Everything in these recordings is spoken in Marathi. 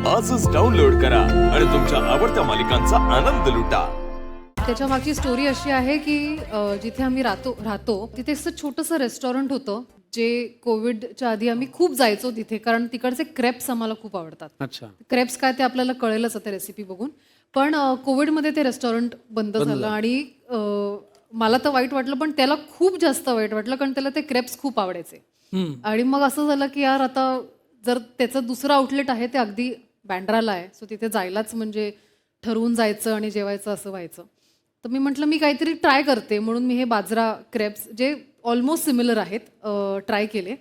आजच डाउनलोड करा आणि तुमच्या आवडत्या मालिकांचा आनंद लुटा. त्याच्या मागची स्टोरी अशी आहे की जिथे आम्ही राहतो तिथे असं छोटंसं रेस्टॉरंट होतं जे कोविडच्या आधी आम्ही खूप जायचो तिथे, कारण तिकडचे क्रेप्स आम्हाला खूप आवडतात. अच्छा. क्रेप्स काय ते आपल्याला कळेलच आता रेसिपी बघून. पण कोविडमध्ये ते रेस्टॉरंट बंद झालं आणि मला तर वाईट वाटलं, पण त्याला खूप जास्त वाईट वाटलं, कारण त्याला ते क्रेप्स खूप आवडायचे. आणि मग असं झालं की यार आता जर त्याचं दुसरं आउटलेट आहे ते अगदी बँड्राला आहे, सो तिथे जायलाच म्हणजे ठरवून जायचं आणि जेवायचं असं व्हायचं. तर मी म्हटलं मी काहीतरी ट्राय करते म्हणून मी हे बाजरा क्रेप्स जे ऑलमोस्ट सिमिलर आहेत ट्राय केले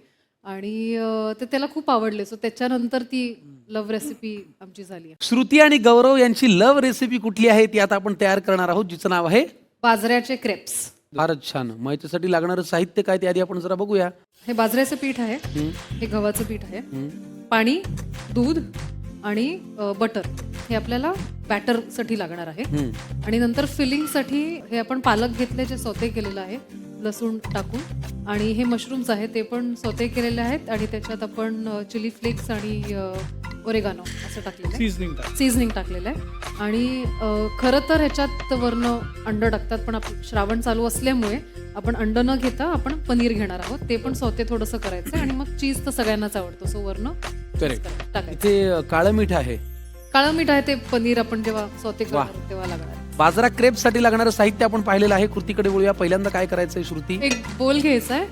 आणि ते त्याला खूप आवडले. सो त्याच्यानंतर ती लव्ह रेसिपी आमची झाली आहे. श्रुती आणि गौरव यांची लव्ह रेसिपी कुठली आहे ती आता आपण तयार करणार आहोत, जिचं नाव आहे बाजऱ्याचे क्रेप्स. फारच छान. मग याच्यासाठी लागणारं साहित्य काय ते आधी आपण जरा बघूया. हे बाजऱ्याचं पीठ आहे, हे गव्हाचं पीठ आहे, पाणी, दूध आणि बटर हे आपल्याला बॅटरसाठी लागणार आहे. आणि नंतर फिलिंगसाठी हे आपण पालक घेतले जे सौते केलेलं आहे लसूण टाकून, आणि हे मशरूम्स आहेत ते पण सौते केलेले आहेत आणि त्याच्यात आपण चिली फ्लेक्स आणि ओरेगानो असं टाकलेलं आहे, सीझनिंग टाकलेलं आहे. आणि खरं तर ह्याच्यात वरनं अंड टाकतात, पण श्रावण चालू असल्यामुळे आपण अंड न घेता आपण पनीर घेणार आहोत, ते पण सौते थोडंसं करायचं आणि मग चीज तर सगळ्यांनाच आवडतो, सो वरनं टाकायचं. इथे काळं मीठ आहे, काळं मीठ आहे, ते पनीर आपण जेव्हा सौते करणार तेव्हा लागणार. बाजरा क्रेप साठी लागणारं साहित्य आपण पाहिलेलं आहे. कृतीकडे वळूया. पहिल्यांदा काय करायचंय श्रुती? एक बोल घ्यायचा आहे,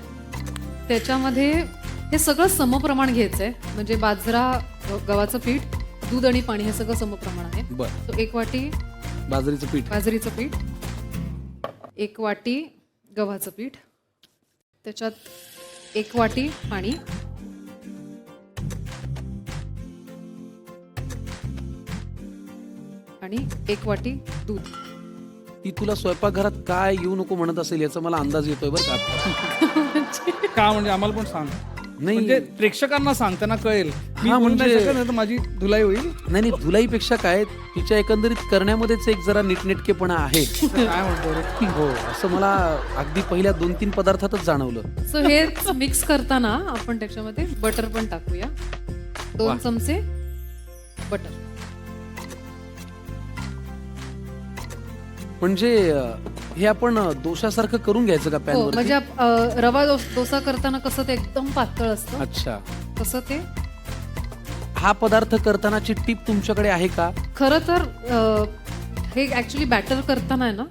त्याच्यामध्ये हे सगळं समप्रमाण घ्यायचंय, म्हणजे बाजरा, गव्हाचं पीठ, दूध आणि पाणी हे सगळं समप्रमाण आहे. बरं. तो 1 वाटी बाजरीचं पीठ, 1 वाटी गव्हाचं पीठ, त्याच्यात 1 वाटी पाणी, आणि 1 वाटी दूध. ती तुला स्वयंपाकघरात काय येऊ नको म्हणत असेल याचा मला अंदाज येतोय बरं का. का म्हणजे आम्हाला पण सांग, नाही म्हणजे प्रेक्षकांना सांग, त्यांना कळेल. मी हा, बोलू नाही म्हणजे- शकत, नाही तर माझी धुलाई होईल. नाही धुलाईपेक्षा काय तिच्या एकंदरीत करण्यामध्येच एक जरा नीटनेटकेपणा आहे. काय म्हणतो रे? हो, असं मला अगदी पहिल्या 2-3 पदार्थातच जाणवलं. सो हेच मिक्स करताना आपण त्याच्यामध्ये बटर पण टाकूया, 2 चमचे बटर. म्हणजे हे आपण डोशासारखं करून घ्यायचं का पॅन हो, वर? म्हणजे रवा डोसा करताना कसं ते एकदम पातळ असतं, अच्छा. तसं ते. हा पदार्थ करतानाची टीप तुमच्याकडे आहे का? खरं तर हे ऍक्च्युली बॅटर करताना आहे ना,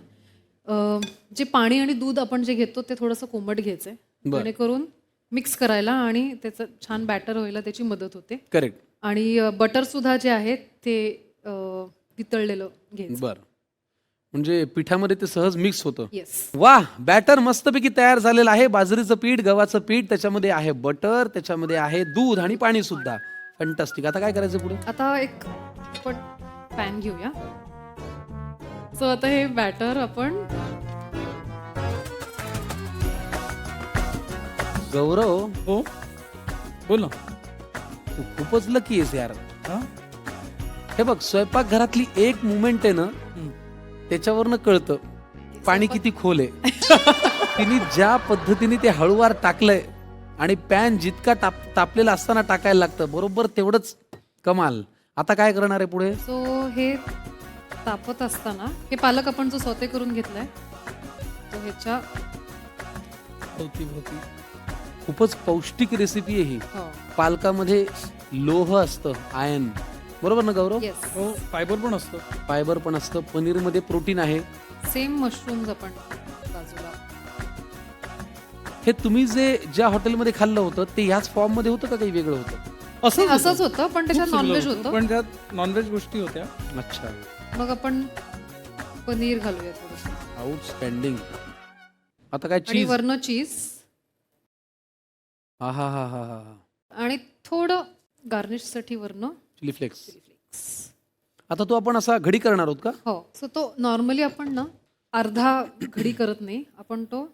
जे पाणी आणि दूध आपण जे घेतो ते थोडंसं कोमट घ्यायचंय, जेणेकरून मिक्स करायला आणि त्याचं छान बॅटर व्हायला त्याची मदत होते. करेक्ट. आणि बटर सुद्धा जे आहे ते वितळलेलं घ्यायचं. बरं, म्हणजे पिठामध्ये ते सहज मिक्स होतं. येस. वाह, बॅटर मस्तपैकी तयार झालेलं आहे. बाजरीचं पीठ, गव्हाचं पीठ, त्याच्यामध्ये आहे बटर, त्याच्यामध्ये आहे दूध आणि पाणी सुद्धा. फॅन्टास्टिक. आता काय करायचं पुढे? आता एक आपण पॅन घेऊया. सो आता हे बॅटर आपण गौरव, हो बोल ना. तू खूपच लकी आहेस यार. हा? हे बघ, स्वयंपाक घरातली एक मुवमेंट आहे ना, त्याच्यावरनं कळतं पाणी किती खोल आहे. तिने ज्या पद्धतीने ते हळूवार टाकलंय आणि पॅन जितका तापलेला असताना टाकायला लागतं, बरोबर तेवढंच कमाल. आता काय करणार आहे पुढे? सो हे तापत असताना हे पालक आपण जो सौते करून घेतलाय तो ह्याच्या भोवती. खूपच पौष्टिक रेसिपी आहे ही. हो. पालकामध्ये लोह असतं, आयर्न, बरोबर ना गौरव? येस. हो, फायबर पण असतं. फायबर पण असतं. पनीरमध्ये प्रोटीन आहे. सेम मशरूम्स आपण बाजूला. हे तुम्ही ज्या हॉटेलमध्ये खाल्लं होतं ते ह्याच फॉर्म मध्ये होतं का काही वेगळं होतं? असंच होतं, पण त्याच्यात नॉनव्हेज होतं. पण त्यात नॉनव्हेज गोष्टी होत्या. अच्छा. मग आपण पनीर घालूया थोडंसं, आउटस्टँडिंग. आता काय आणि चीज? वरनं चीज हा हा हा हा हा. आणि थोडं गार्निश साठी वरनं चिली फ्लेक्स. Chilli flakes. आता तो आपण असा घडी करणार आहोत का? हो. सो तो नॉर्मली आपण ना अर्धा घडी करत नाही, आपण तो.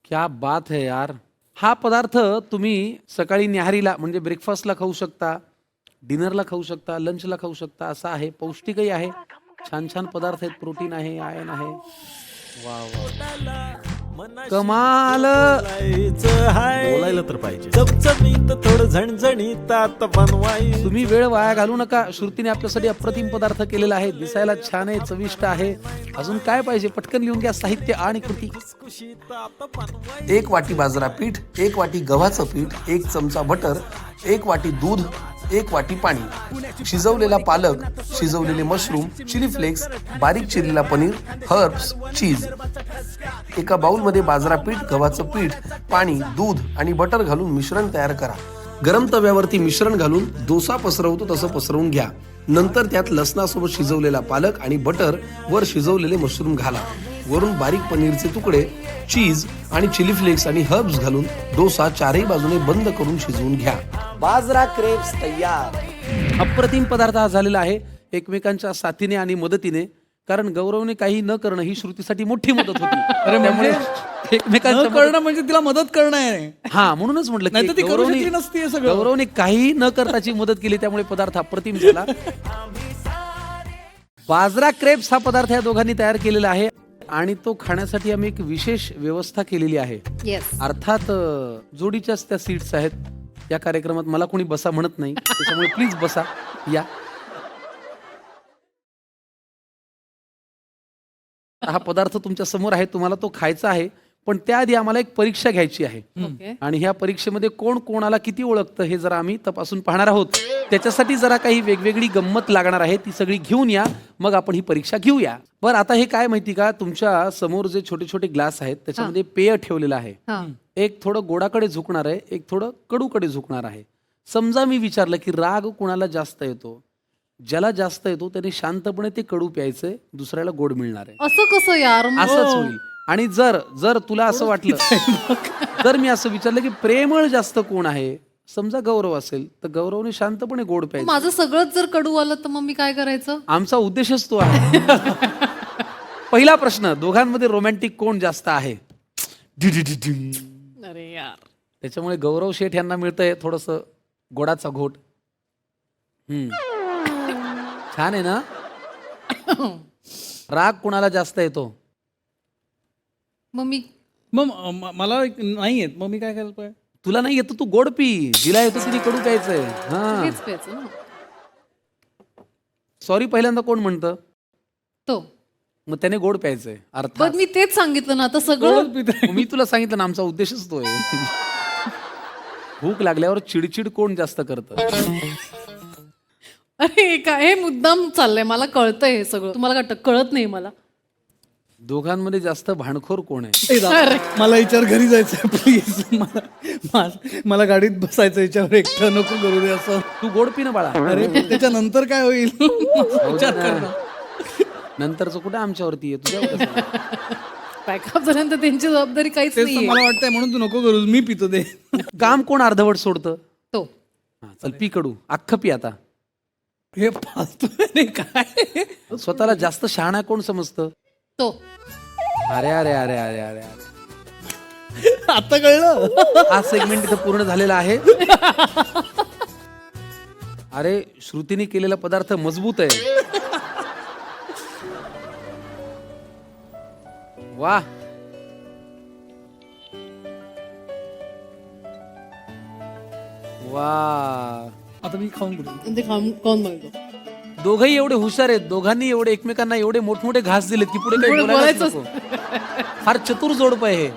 क्या बात है यार. हा पदार्थ तुम्ही सकाळी न्याहारीला म्हणजे ब्रेकफास्टला खाऊ शकता, डिनरला खाऊ शकता, लंचला खाऊ शकता. असा आहे, पौष्टिकही आहे, छान छान पदार्थ आहेत, प्रोटीन आहे, आयर्न आहे. वा वा. कमाल. बोलायला तर पाहिजे चमचमीत थोडं झणझणीत आता बनवाय. तुम्ही वेळ वाया घालू नका. श्रुतीने आपल्यासाठी अप्रतिम पदार्थ केलेला आहे. दिसायला छान आहे, चविष्ट आहे. अजून काय पाहिजे? पटकन लिहून घ्या साहित्य आणि कृती. 1 वाटी बाजरा पीठ, 1 वाटी गव्हाचं पीठ, 1 चमचा बटर, 1 वाटी दूध, 1 वाटी पाणी, शिजवलेला पालक, शिजवलेले मशरूम, चिली फ्लेक्स, बारीक चिरलेला पनीर, हर्ब्स, चीज. एका बाउलमध्ये बाजरा पीठ, गव्हाचं पीठ, पाणी, दूध आणि बटर घालून मिश्रण तयार करा. गरम तव्यावरती मिश्रण घालून डोसा पसरवतो तसं पसरवून घ्या. नंतर त्यात लसणासोबत शिजवलेला पालक आणि बटर वर शिजवलेले मशरूम घाला. वरून बारीक पनीरचे तुकडे, चीज आणि चिली फ्लेक्स आणि हर्ब्स घालून डोसा चारही बाजूने बंद करून शिजवून घ्या. बाजरा क्रेप्स तयार. अप्रतिम पदार्थ हा झालेला आहे एकमेकांच्या साथीने आणि मदतीने. कारण गौरवने काही न करणं ही श्रुतीसाठी मोठी मदत होती. अरे त्यामुळे म्हणजे एकमेकांच्या न करणं म्हणजे तिला मदत करणं आहे. हा म्हणूनच म्हटलं नाही तर ती की करू शकली नसती हे सगळं. गौरवने काही न करताची मदत केली, त्यामुळे पदार्थ अप्रतिम झाला. बाजरा क्रेप्स हा पदार्थ या दोघांनी तयार केलेला आहे आणि तो खाण्यासाठी आम्ही एक विशेष व्यवस्था केलेली आहे. येस. अर्थात जोडीच्याच त्या सीट्स आहेत. या कार्यक्रमात मला कोणी बसा म्हणत नाही, त्याच्यामुळे प्लीज बसा. या. हा पदार्थ तुमच्या समोर आहे, तुम्हाला तो खायचा आहे. पण त्याआधी आम्हाला एक परीक्षा घ्यायची आहे ओके. आणि ह्या परीक्षेमध्ये कोण कोणाला किती ओळखतं हे जरा आम्ही तपासून पाहणार आहोत. त्याच्यासाठी जरा काही वेगवेगळी गंमत लागणार आहे, ती सगळी घेऊन या, मग आपण ही परीक्षा घेऊया. बरं, आता हे काय माहिती का, तुमच्या समोर जे छोटे छोटे ग्लास आहेत त्याच्यामध्ये पेय ठेवलेलं आहे. हा. एक थोडं गोडाकडे झुकणार आहे, एक थोडं कडूकडे झुकणार आहे. समजा मी विचारलं की राग कुणाला जास्त येतो, ज्याला जास्त येतो त्याने शांतपणे ते कडू प्यायचंय, दुसऱ्याला गोड मिळणार आहे. असं कसं यार? असंच होईल. आणि जर जर तुला असं वाटलं, जर मी असं विचारलं की प्रेमळ जास्त कोण आहे, समजा गौरव असेल, तर गौरवने शांतपणे गोड प्यायचं. माझं सगळंच जर कडू आलं तर मग मी काय करायचं? आमचा उद्देशच तो आहे. पहिला प्रश्न, दोघांमध्ये रोमॅन्टिक कोण जास्त आहे? अरे यार. त्याच्यामुळे गौरव शेठ यांना मिळतंय थोडस गोडाचा घोट. छान आहे ना? राग कुणाला जास्त येतो? मग मला नाही येत, मग मी काय करायला पाहिजे? तुला नाही येतो, तू गोड पी. जिला येतो तिने कडू प्यायचंय. हा, हेच प्यायचं ना. सॉरी पहिल्यांदा कोण म्हणतं? तो. मग त्याने गोड प्यायचंय. अर्थात पण मी तेच सांगितलं ना, आता सगळं. मी तुला सांगितलं ना, आमचा उद्देशच तो आहे. भूक लागल्यावर चिडचिड कोण जास्त करतं? अरे काय हे मुद्दाम चाललंय, मला कळतंय हे सगळं. तुम्हाला काय कळत नाही मला? दोघांमध्ये जास्त भांडखोर कोण आहे? मला याच्यावर घरी जायचंय प्लीज. मला गाडीत बसायचं, याच्यावर एकटं नको करू दे असं. तू गोड पी ना बाळा. अरे त्याच्यानंतर काय होईल? विचार कर ना. नंतरचं कुठे आमच्यावरती आहे, तुझ्या पॅकअप झाल्यानंतर त्यांची जबाबदारी काहीच तेच तर नाही. मला वाटतंय, म्हणून तू नको करू, मी पितो दे. काम कोण अर्धवट सोडतं? तो. हा, चल पी कडू, अख्खं पी आता. हे फालतू आहे काय? स्वतःला जास्त शहाणा कोण समजतं? तो. अरे अरे अरे अरे अरे अरे, आता कळलं. हा सेगमेंट इथं पूर्ण झालेला आहे. अरे श्रुतीने केलेला पदार्थ मजबूत आहे. वा, वा. आता मी खाऊन बघू. ते कोण म्हणतो? दोघंही एवढे हुशार आहेत, दोघांनी एवढे एकमेकांना एवढे मोठमोठे घास दिलेत की पुढे काही पुढे बोलायलाच बोलायचंच नको. फार चतुर जोडप आहे हे.